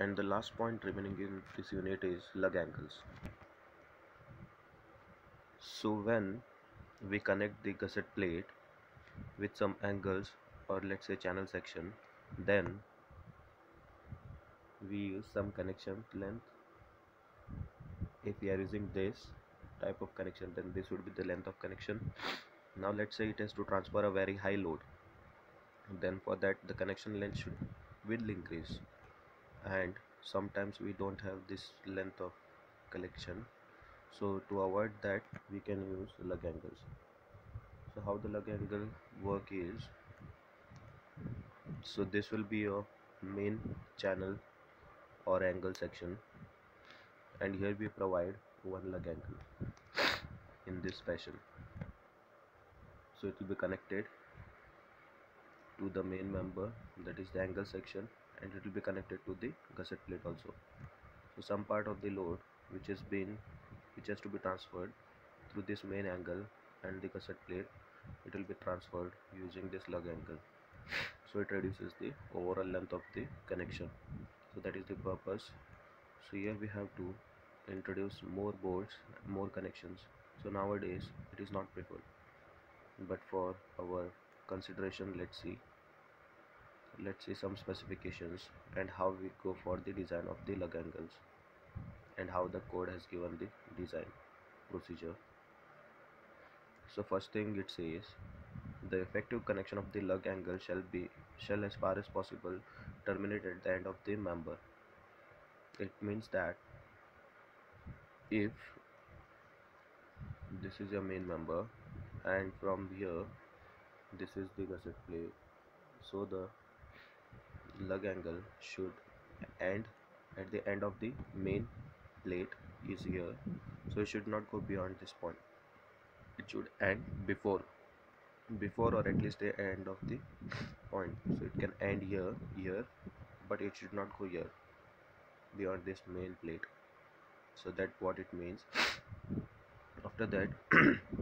And the last point remaining in this unit is lug angles. So when we connect the gusset plate with some angles, or let's say channel section, then we use some connection length. If we are using this type of connection, then this would be the length of connection. Now let's say it has to transfer a very high load, then for that the connection length will increase, and sometimes we don't have this length of connection. So to avoid that, we can use lug angles. So how the lug angle work is, so this will be your main channel or angle section, and here we provide one lug angle in this fashion. So it will be connected to the main member, that is the angle section, and it will be connected to the gusset plate also. So some part of the load which has to be transferred through this main angle and the gusset plate, it will be transferred using this lug angle. So it reduces the overall length of the connection. So that is the purpose. So here we have to introduce more bolts, more connections. So nowadays it is not preferred, but for our consideration, let's see some specifications and how we go for the design of the lug angles, and how the code has given the design procedure. So first thing it says, the effective connection of the lug angle shall as far as possible terminate at the end of the member. It means that if this is your main member and from here this is the gusset plate, so the lug angle should end at the end of the main plate is here. So it should not go beyond this point. It should end before or at least the end of the point. So it can end here, but it should not go here beyond this main plate. So that's what it means. After that,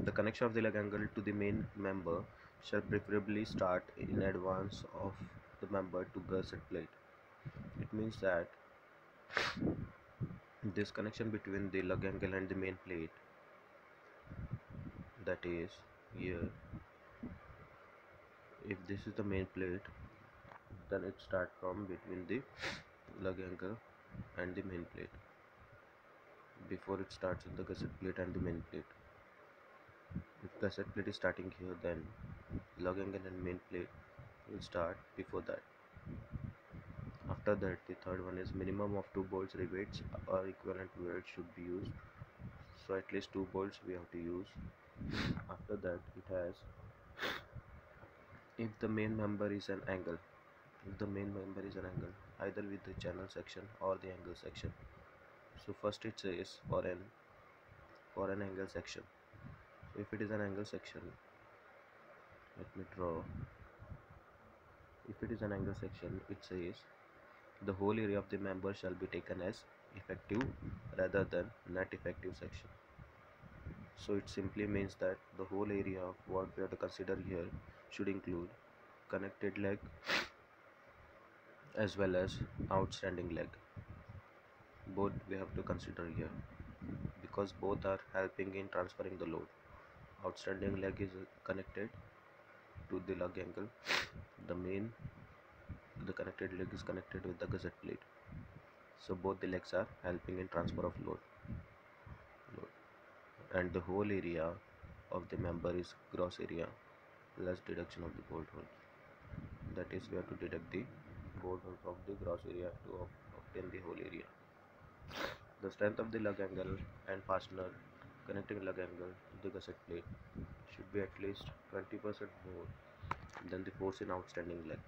the connection of the lug angle to the main member shall preferably start in advance of the member to gusset plate. It means that this connection between the lug angle and the main plate, that is here, if this is the main plate, then it starts from between the lug angle and the main plate before it starts with the gusset plate and the main plate. If gusset plate is starting here, then lug angle and main plate will start before that. After that, the third one is minimum of 2 bolts rivets or equivalent weight should be used. So at least 2 bolts we have to use. After that, it has, if the main member is an angle, either with the channel section or the angle section. So first it says for an angle section. So if it is an angle section, let me draw. If it is an angle section, it says the whole area of the member shall be taken as effective rather than net effective section. So it simply means that the whole area of what we have to consider here should include connected leg as well as outstanding leg. Both we have to consider here, because both are helping in transferring the load. Outstanding leg is connected to the lug angle. The connected leg is connected with the gusset plate. So both the legs are helping in transfer of load. And the whole area of the member is gross area less deduction of the bolt holes. That is, we have to deduct the bolt holes of the gross area to obtain the whole area. The strength of the lug angle and fastener connecting lug angle to the gusset plate should be at least 20% more than the force in outstanding leg.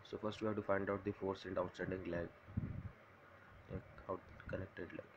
So first we have to find out the force in outstanding leg, connected leg.